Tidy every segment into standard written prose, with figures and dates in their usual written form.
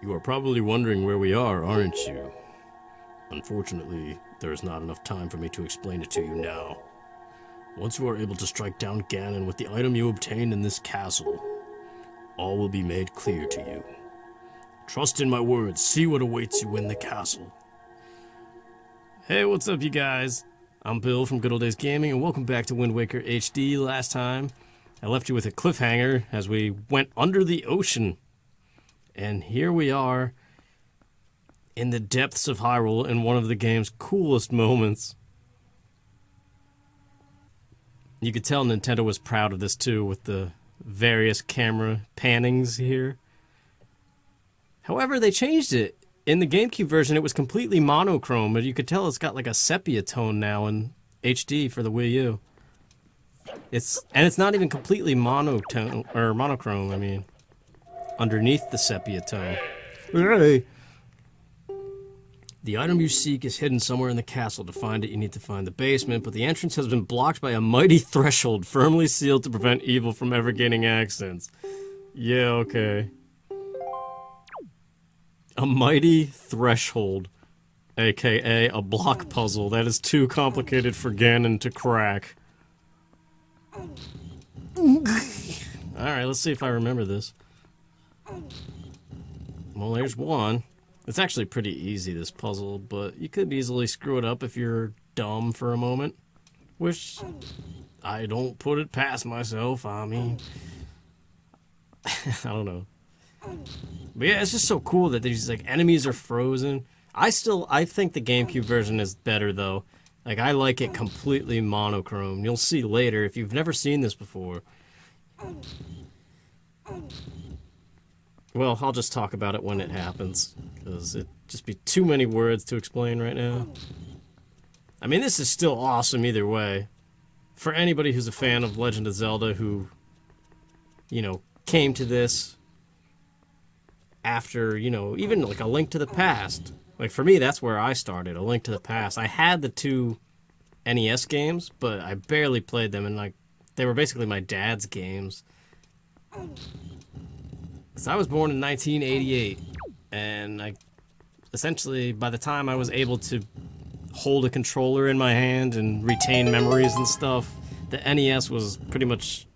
You are probably wondering where we are, aren't you? Unfortunately, there is not enough time for me to explain it to you now. Once you are able to strike down Ganon with the item you obtained in this castle, all will be made clear to you. Trust in my words, see what awaits you in the castle. Hey, what's up, you guys? I'm Bill from Good Old Days Gaming, and welcome back to Wind Waker HD. Last time, I left you with a cliffhanger as we went under the ocean. And here we are, in the depths of Hyrule, in one of the game's coolest moments. You could tell Nintendo was proud of this too, with the various camera pannings here. However, they changed it. In the GameCube version, it was completely monochrome, but you could tell it's got like a sepia tone now in HD for the Wii U. It's not even completely monotone or monochrome. I mean, underneath the sepia tone. Hey. The item you seek is hidden somewhere in the castle. To find it, you need to find the basement, but the entrance has been blocked by a mighty threshold, firmly sealed to prevent evil from ever gaining access. Yeah, okay. A mighty threshold, aka a block puzzle that is too complicated for Ganon to crack. Alright, let's see if I remember this. Well, there's one. It's actually pretty easy, this puzzle, but you could easily screw it up if you're dumb for a moment. Which, I don't put it past myself, I mean... I don't know. But yeah, it's just so cool that these like enemies are frozen. I think the GameCube version is better though. Like I like it completely monochrome. You'll see later if you've never seen this before. Well, I'll just talk about it when it happens, because it'd just be too many words to explain right now. I mean, this is still awesome either way. For anybody who's a fan of Legend of Zelda who, you know, came to this after, you know, even like A Link to the Past. Like for me, that's where I started, A Link to the Past. I had the two NES games, but I barely played them, and like they were basically my dad's games. So I was born in 1988, and essentially by the time I was able to hold a controller in my hand and retain memories and stuff, the NES was pretty much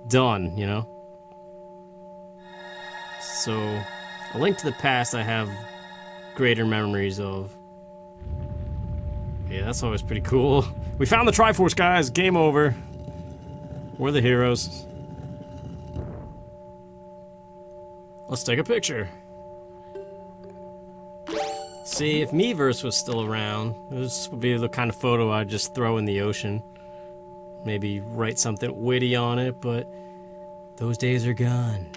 done, you know? So, A Link to the Past I have greater memories of. Yeah, that's always pretty cool. We found the Triforce, guys! Game over. We're the heroes. Let's take a picture. See, if Miiverse was still around, this would be the kind of photo I'd just throw in the ocean. Maybe write something witty on it, but those days are gone.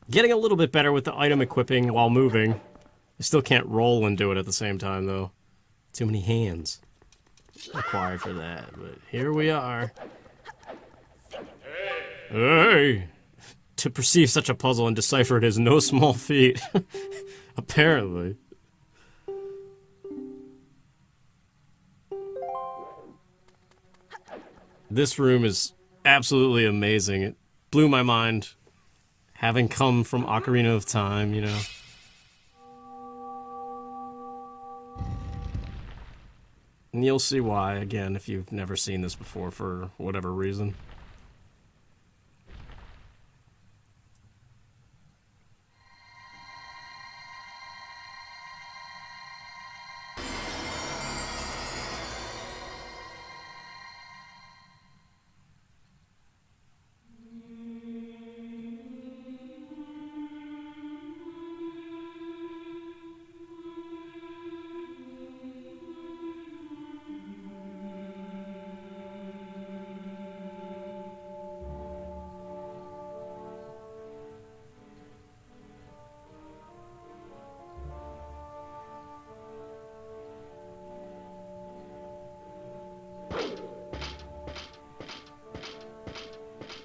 Getting a little bit better with the item equipping while moving. I still can't roll and do it at the same time, though. Too many hands required for that, but here we are. Hey! To perceive such a puzzle and decipher it is no small feat. Apparently. This room is absolutely amazing. It blew my mind, having come from Ocarina of Time, you know. And you'll see why, again, if you've never seen this before for whatever reason.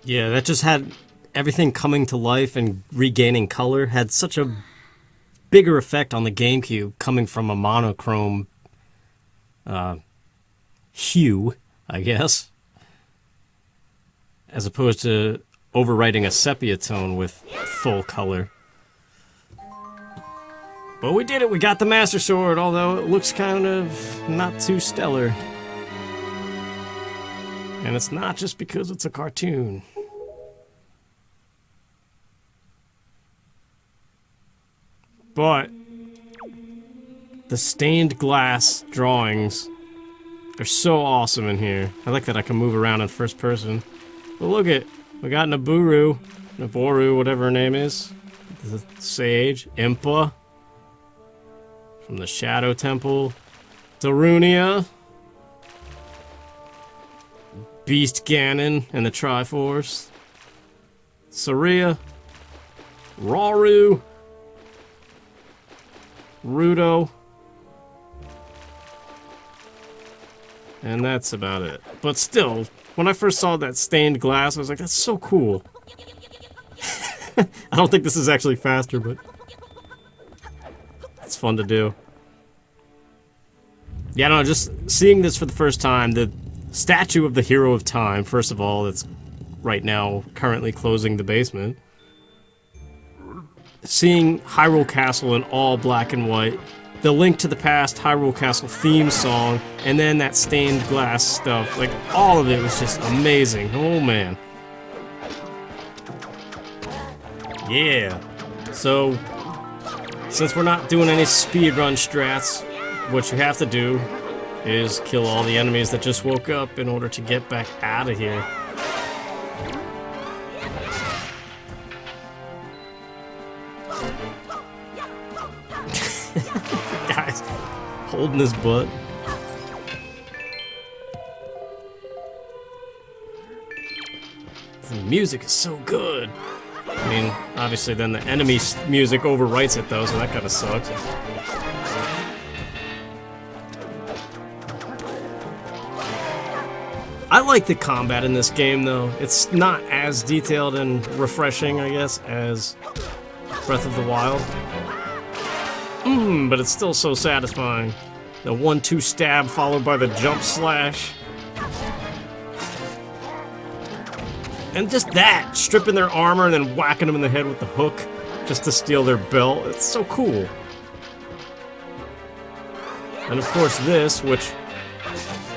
Yeah, that just had everything coming to life and regaining color, had such a bigger effect on the GameCube coming from a monochrome hue I guess. As opposed to overwriting a sepia tone with full color. But we did it, we got the Master Sword, although it looks kind of not too stellar. And it's not just because it's a cartoon. But the stained glass drawings are so awesome in here. I like that I can move around in first person. But look at, we got Naboru, whatever her name is. The sage, Impa. From the Shadow Temple. Darunia. Beast Ganon and the Triforce. Saria. Rauru. Rudo. And that's about it. But still, when I first saw that stained glass, I was like, that's so cool. I don't think this is actually faster, but it's fun to do. Yeah, no, just seeing this for the first time, the statue of the Hero of Time, first of all, that's right now currently closing the basement. Seeing Hyrule Castle in all black and white, the Link to the Past Hyrule Castle theme song, and then that stained glass stuff, like all of it was just amazing. Oh man. Yeah. So, since we're not doing any speedrun strats, what you have to do is kill all the enemies that just woke up in order to get back out of here. Guys, holding his butt. The music is so good. I mean, obviously then the enemy music overwrites it though, so that kind of sucks. I like the combat in this game though. It's not as detailed and refreshing, I guess, as Breath of the Wild. But it's still so satisfying. The 1-2 stab followed by the jump slash. And just that, stripping their armor and then whacking them in the head with the hook just to steal their belt. It's so cool. And of course this, which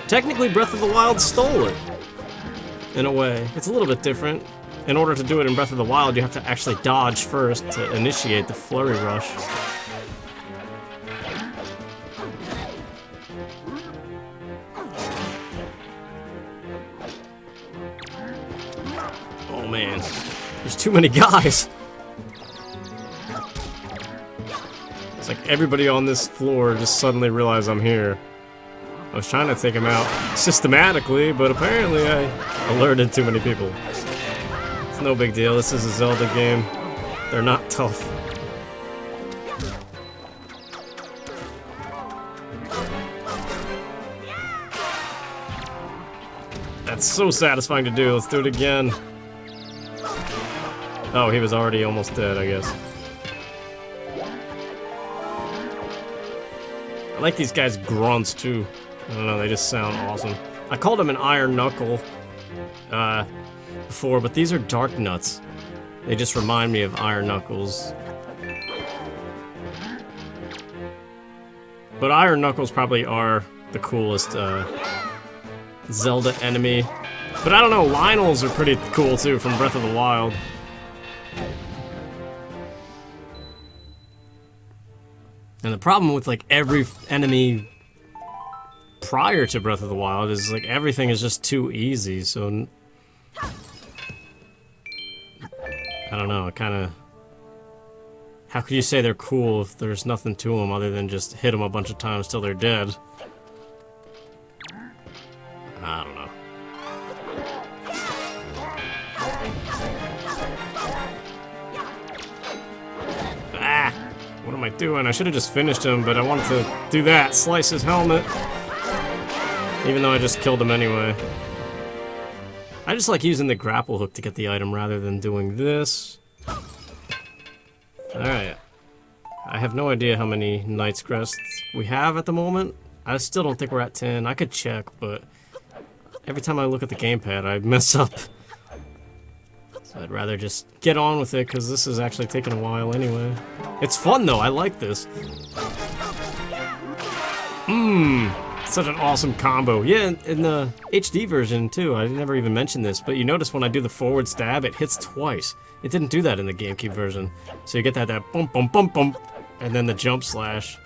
technically Breath of the Wild stole it. In a way. It's a little bit different. In order to do it in Breath of the Wild, you have to actually dodge first to initiate the flurry rush. Oh man, there's too many guys. It's like everybody on this floor just suddenly realized I'm here. I was trying to take him out systematically, but apparently I alerted too many people. It's no big deal, this is a Zelda game. They're not tough. That's so satisfying to do, let's do it again. Oh, he was already almost dead, I guess. I like these guys' grunts too. I don't know, they just sound awesome. I called him an iron knuckle before, but these are dark nuts. They just remind me of iron knuckles. But iron knuckles probably are the coolest Zelda enemy. But I don't know, Lionels are pretty cool too from Breath of the Wild. And the problem with like every enemy prior to Breath of the Wild is like everything is just too easy, so I don't know, it kinda... How could you say they're cool if there's nothing to them other than just hit them a bunch of times till they're dead? I don't know. Ah! What am I doing? I should have just finished him, but I wanted to do that, slice his helmet. Even though I just killed him anyway. I just like using the grapple hook to get the item rather than doing this. Alright. I have no idea how many Knight's Crests we have at the moment. I still don't think we're at 10. I could check, but every time I look at the gamepad, I mess up. So I'd rather just get on with it, because this is actually taking a while anyway. It's fun, though. I like this. Such an awesome combo. Yeah, in the HD version, too. I never even mentioned this, but you notice when I do the forward stab, it hits twice. It didn't do that in the GameCube version. So you get that bump, bump, bump, bump, and then the jump slash.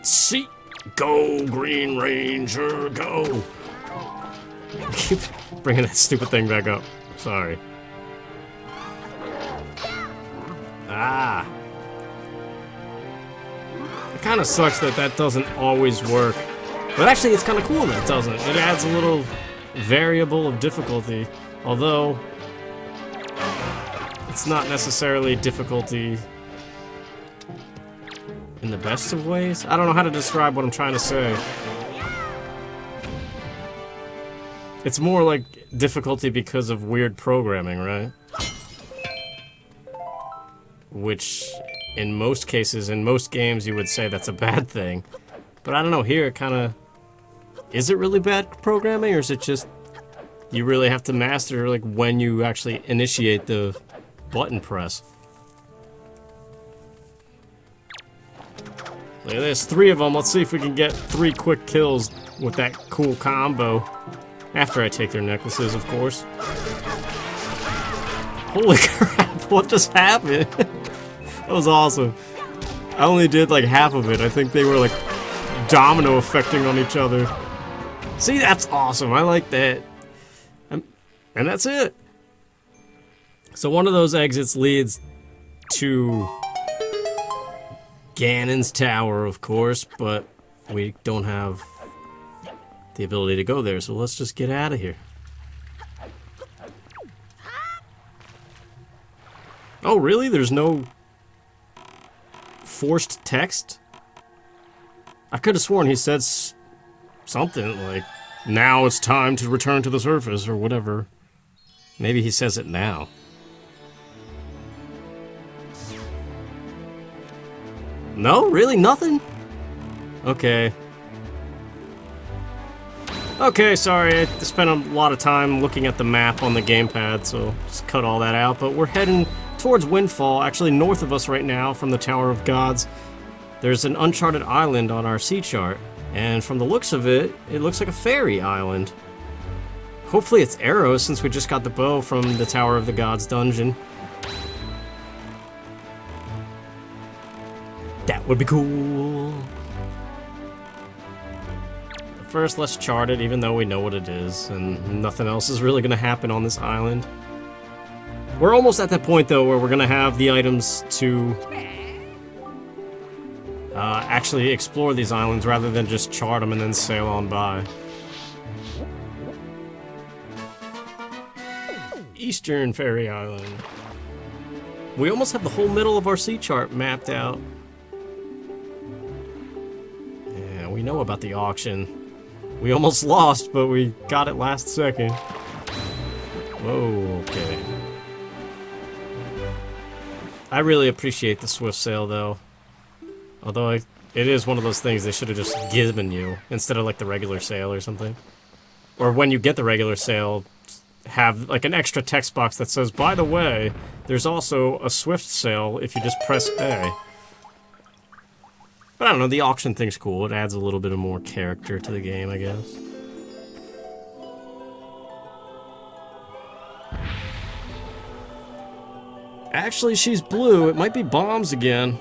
See, go, Green Ranger, go! I keep bringing that stupid thing back up. Sorry. Ah. It kind of sucks that that doesn't always work. But actually, it's kind of cool that it doesn't. It adds a little variable of difficulty. Although, it's not necessarily difficulty in the best of ways. I don't know how to describe what I'm trying to say. It's more like difficulty because of weird programming, right? Which, in most cases, in most games, you would say that's a bad thing. But I don't know, here it kind of... Is it really bad programming, or is it just... You really have to master, like, when you actually initiate the button press? Look at this, 3 of them. Let's see if we can get 3 quick kills with that cool combo. After I take their necklaces, of course. Holy crap, what just happened? That was awesome. I only did like half of it. I think they were like domino affecting on each other. See, that's awesome. I like that. And that's it. So one of those exits leads to Ganon's tower, of course, but we don't have the ability to go there, so let's just get out of here. Oh, really? There's no forced text? I could have sworn he said something like, now it's time to return to the surface, or whatever. Maybe he says it now. No? Really? Nothing? Okay. Okay, sorry, I spent a lot of time looking at the map on the gamepad, so just cut all that out. But we're heading towards Windfall, actually north of us right now from the Tower of Gods. There's an uncharted island on our sea chart, and from the looks of it, it looks like a fairy island. Hopefully it's arrows, since we just got the bow from the Tower of the Gods dungeon. That would be cool. First, let's chart it, even though we know what it is, and nothing else is really going to happen on this island. We're almost at that point, though, where we're going to have the items to actually explore these islands, rather than just chart them and then sail on by. Eastern Fairy Island. We almost have the whole middle of our sea chart mapped out. Yeah, we know about the auction. We almost lost, but we got it last second. Whoa, okay. I really appreciate the swift sail, though. Although it is one of those things they should have just given you, instead of like the regular sail or something. Or when you get the regular sail, have like an extra text box that says, by the way, there's also a swift sail if you just press A. But I don't know, the auction thing's cool. It adds a little bit of more character to the game, I guess. Actually, she's blue. It might be bombs again.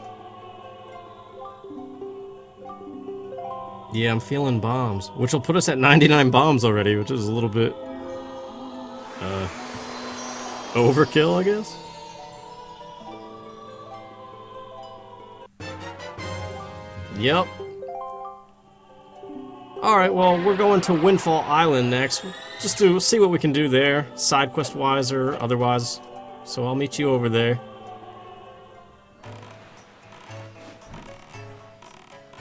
Yeah, I'm feeling bombs. Which will put us at 99 bombs already, which is a little bit... overkill, I guess? Yep. Alright, well, we're going to Windfall Island next, just to see what we can do there, side quest-wise or otherwise. So I'll meet you over there.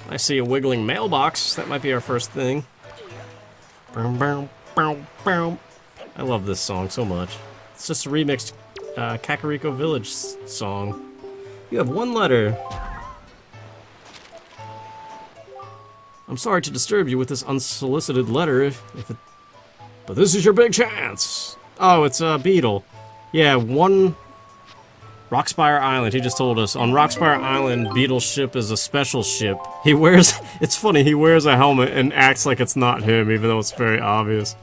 I see a wiggling mailbox. That might be our first thing. I love this song so much. It's just a remixed Kakariko Village song. You have one letter. I'm sorry to disturb you with this unsolicited letter, but this is your big chance. Oh, it's a beetle. Yeah, Rockspire Island, he just told us. On Rockspire Island, Beetle's ship is a special ship. He wears, it's funny, he wears a helmet and acts like it's not him, even though it's very obvious.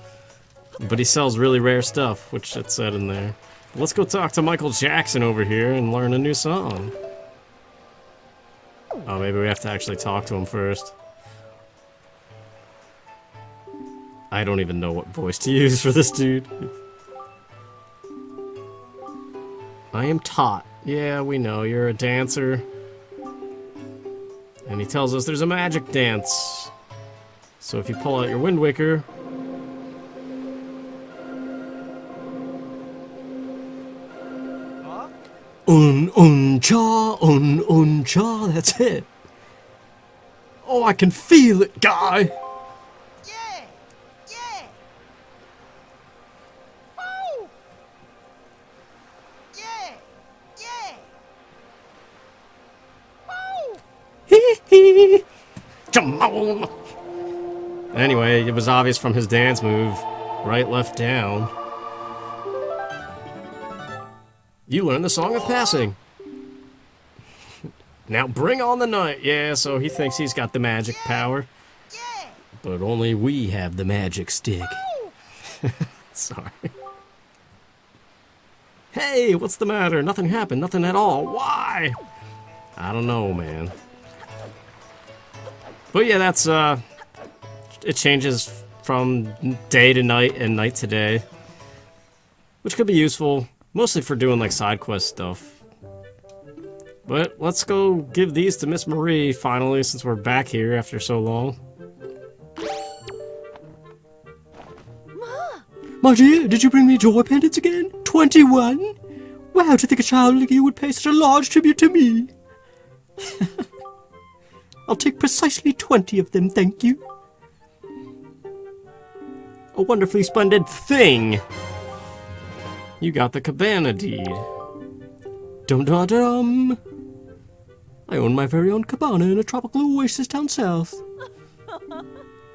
But he sells really rare stuff, which it said in there. Let's go talk to Michael Jackson over here and learn a new song. Oh, maybe we have to actually talk to him first. I don't even know what voice to use for this dude. I am Tot. Yeah, we know, you're a dancer. And he tells us there's a magic dance. So if you pull out your Wind Waker... cha, that's it. Oh, I can feel it, guy. Yeah, yeah. Woo! Yeah, yeah. Woo! Hee hee. Come on. Anyway, it was obvious from his dance move. Right, left, down. You learned the Song of Passing. Now bring on the night. Yeah, so he thinks he's got the magic power. Yeah. But only we have the magic stick. Sorry. Hey, what's the matter? Nothing happened. Nothing at all. Why? I don't know, man. But yeah, that's, it changes from day to night and night to day. Which could be useful. Mostly for doing, like, side quest stuff. But let's go give these to Miss Marie, finally, since we're back here after so long. My dear, did you bring me joy pendants again? 21? Wow, to think a child like you would pay such a large tribute to me. I'll take precisely 20 of them, thank you. A wonderfully splendid thing. You got the cabana deed. Dum-da-dum. I own my very own cabana in a tropical oasis down south.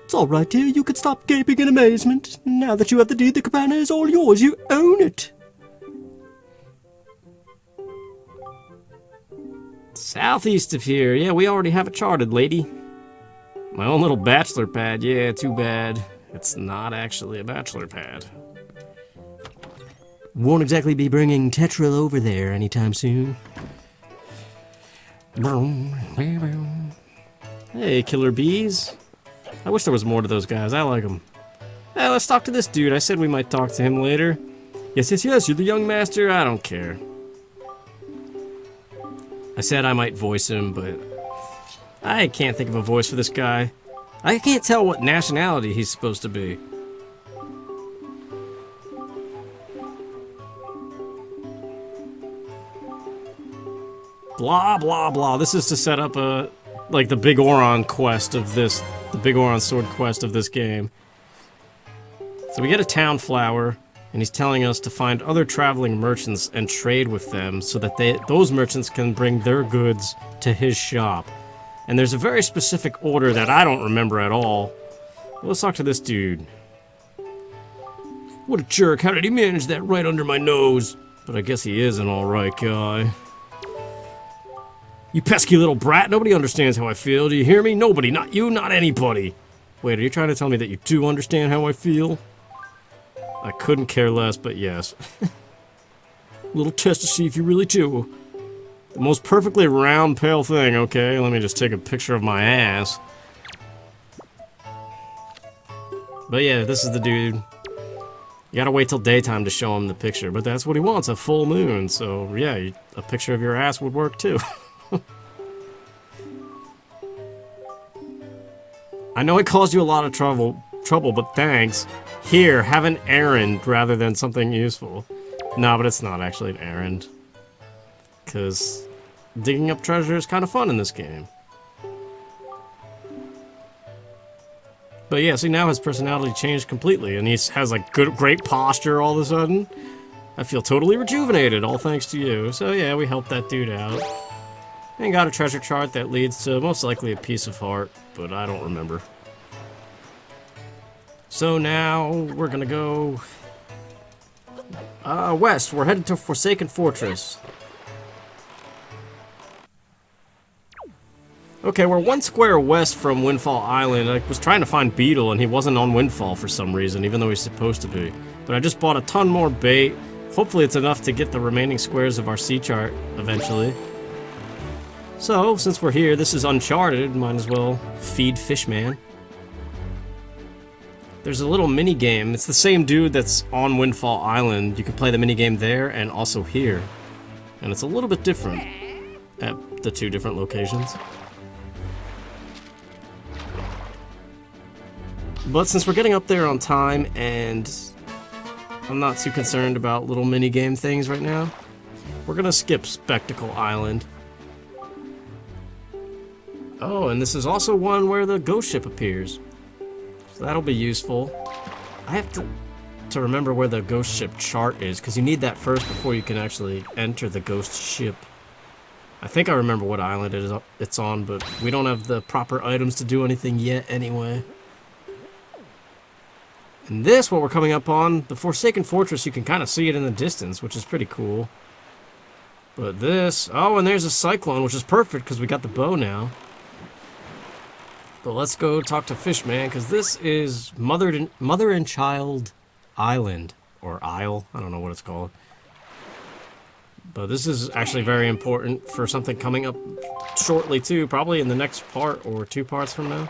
It's all right, dear. You can stop gaping in amazement. Now that you have the deed, the cabana is all yours. You own it. Southeast of here. Yeah, we already have it charted, lady. My own little bachelor pad. Yeah, too bad. It's not actually a bachelor pad. Won't exactly be bringing Tetril over there anytime soon. Hey, killer bees. I wish there was more to those guys. I like them. Hey, let's talk to this dude. I said we might talk to him later. Yes, yes, yes, you're the young master. I don't care. I said I might voice him, but I can't think of a voice for this guy. I can't tell what nationality he's supposed to be. Blah, blah, blah. This is to set up a, like, the Big Oron quest of this, the Big Oron sword quest of this game. So we get a town flower, and he's telling us to find other traveling merchants and trade with them so that those merchants can bring their goods to his shop. And there's a very specific order that I don't remember at all. Let's talk to this dude. What a jerk. How did he manage that right under my nose? But I guess he is an alright guy. You pesky little brat, nobody understands how I feel, do you hear me? Nobody, not you, not anybody. Wait, are you trying to tell me that you do understand how I feel? I couldn't care less, but yes. Little test to see if you really do. The most perfectly round, pale thing, okay? Let me just take a picture of my ass. But yeah, this is the dude. You gotta wait till daytime to show him the picture, but that's what he wants, a full moon, so yeah, a picture of your ass would work too. I know it caused you a lot of trouble, but thanks. Here, have an errand rather than something useful. No, but it's not actually an errand. Because digging up treasure is kind of fun in this game. But yeah, see, now his personality changed completely, and he has like great posture all of a sudden. I feel totally rejuvenated, all thanks to you. So yeah, we helped that dude out. And got a treasure chart that leads to most likely a piece of heart, but I don't remember. So now we're gonna go west. We're headed to Forsaken Fortress. Okay, we're 1 square west from Windfall Island. I was trying to find Beetle, and he wasn't on Windfall for some reason, even though he's supposed to be. But I just bought a ton more bait. Hopefully it's enough to get the remaining squares of our sea chart eventually. So, since we're here, this is uncharted, might as well feed Fishman. There's a little mini game. It's the same dude that's on Windfall Island. You can play the mini game there and also here. And it's a little bit different at the 2 different locations. But since we're getting up there on time and I'm not too concerned about little mini game things right now, we're gonna skip Spectacle Island. Oh, and this is also one where the ghost ship appears. So that'll be useful. I have to remember where the ghost ship chart is, because you need that first before you can actually enter the ghost ship. I think I remember what island it's on, but we don't have the proper items to do anything yet anyway. And this, what we're coming up on, the Forsaken Fortress, you can kind of see it in the distance, which is pretty cool. But this, oh, and there's a cyclone, which is perfect because we got the bow now. But let's go talk to Fishman, because this is Mother and Child Island, or Isle, I don't know what it's called. But this is actually very important for something coming up shortly too, probably in the next part or 2 parts from now.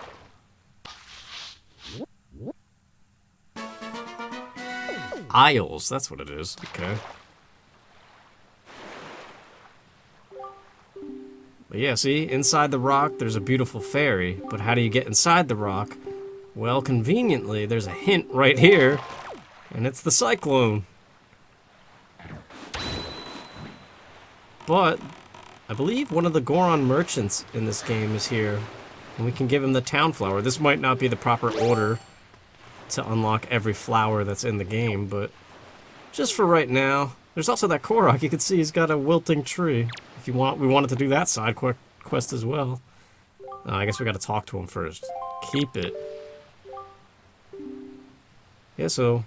Isles, that's what it is. Okay. But yeah, see, inside the rock, there's a beautiful fairy. But how do you get inside the rock? Well, conveniently, there's a hint right here, and it's the cyclone. But I believe one of the Goron merchants in this game is here, and we can give him the town flower. This might not be the proper order to unlock every flower that's in the game, but just for right now. There's also that Korok. You can see he's got a wilting tree. If you want, we wanted to do that side quest as well. I guess we got to talk to him first. Keep it. Yeah, so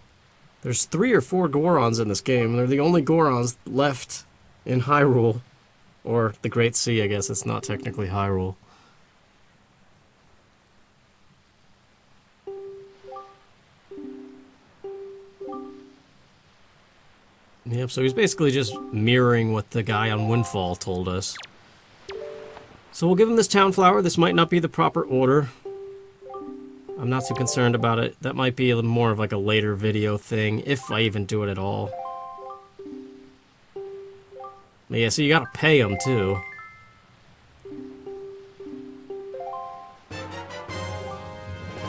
there's 3 or 4 Gorons in this game. They're the only Gorons left in Hyrule, or the Great Sea. I guess it's not technically Hyrule. Yep, so he's basically just mirroring what the guy on Windfall told us. So we'll give him this town flower. This might not be the proper order. I'm not too concerned about it. That might be a little more of like a later video thing, if I even do it at all. But yeah, so you gotta pay him too.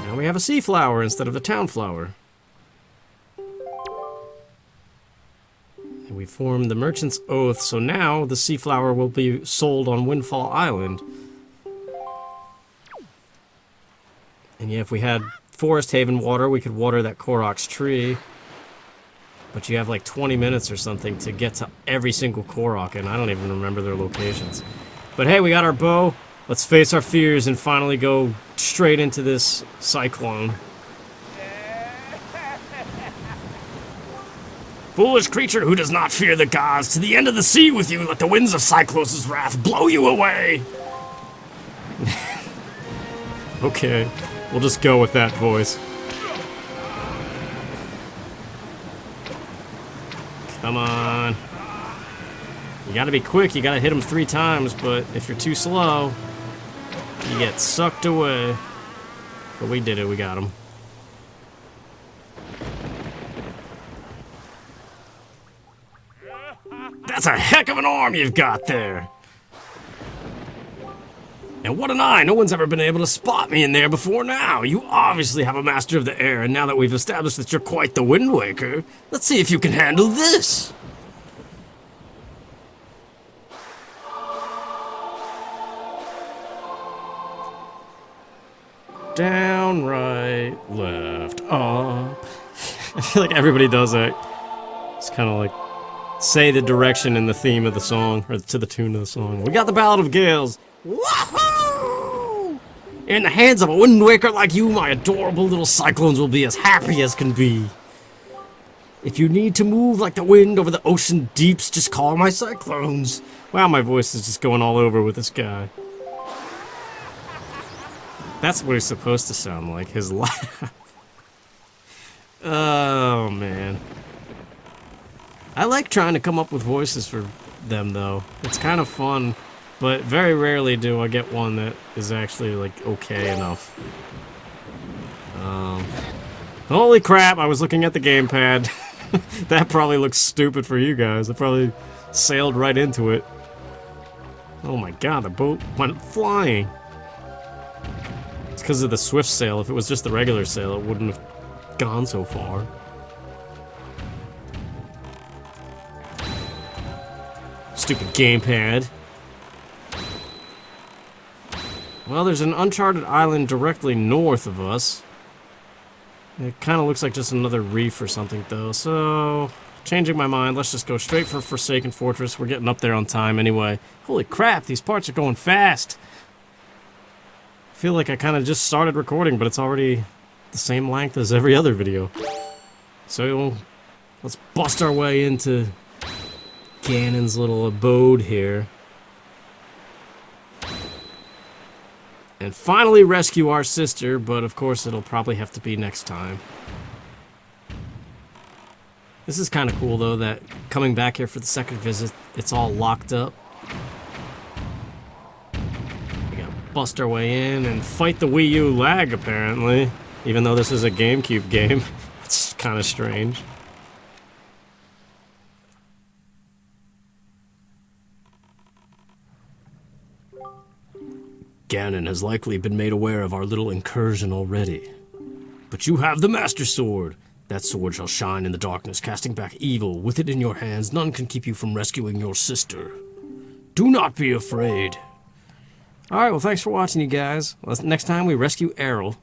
Now we have a sea flower instead of a town flower. We formed the Merchant's Oath, so now the sea flower will be sold on Windfall Island. And yeah, if we had Forest Haven water, we could water that Korok's tree. But you have like 20 minutes or something to get to every single Korok, and I don't even remember their locations. But hey, we got our bow. Let's face our fears and finally go straight into this cyclone. Foolish creature who does not fear the gods, to the end of the sea with you, let the winds of Cyclos' wrath blow you away! Okay, we'll just go with that voice. Come on. You gotta be quick, you gotta hit him 3 times, but if you're too slow, you get sucked away. But we did it, we got him. That's a heck of an arm you've got there! And what an eye! No one's ever been able to spot me in there before now! You obviously have a master of the air, and now that we've established that you're quite the Wind Waker, let's see if you can handle this! Down, right, left, up. I feel like everybody does that. It's kind of like say the direction and the theme of the song, or to the tune of the song. We got the Ballad of Gales. Woohoo! In the hands of a Wind Waker like you, my adorable little cyclones will be as happy as can be. If you need to move like the wind over the ocean deeps, just call my cyclones. Wow, my voice is just going all over with this guy. That's what he's supposed to sound like, his laugh. Oh, man. I like trying to come up with voices for them, though. It's kind of fun, but very rarely do I get one that is actually, like, okay enough. Holy crap, I was looking at the gamepad. That probably looks stupid for you guys. I probably sailed right into it. Oh my god, the boat went flying. It's because of the swift sail. If it was just the regular sail, it wouldn't have gone so far. Stupid gamepad. Well, there's an uncharted island directly north of us. It kind of looks like just another reef or something, though, so... Changing my mind, let's just go straight for Forsaken Fortress. We're getting up there on time anyway. Holy crap, these parts are going fast! I feel like I kind of just started recording, but it's already the same length as every other video. So, let's bust our way into Ganon's little abode here. And finally rescue our sister, but of course it'll probably have to be next time. This is kind of cool though, that coming back here for the second visit, it's all locked up. We gotta bust our way in and fight the Wii U lag, apparently. Even though this is a GameCube game. It's kind of strange. Ganon has likely been made aware of our little incursion already. But you have the Master Sword. That sword shall shine in the darkness, casting back evil. With it in your hands, none can keep you from rescuing your sister. Do not be afraid. Alright, well thanks for watching, you guys. Next time we rescue Aryll.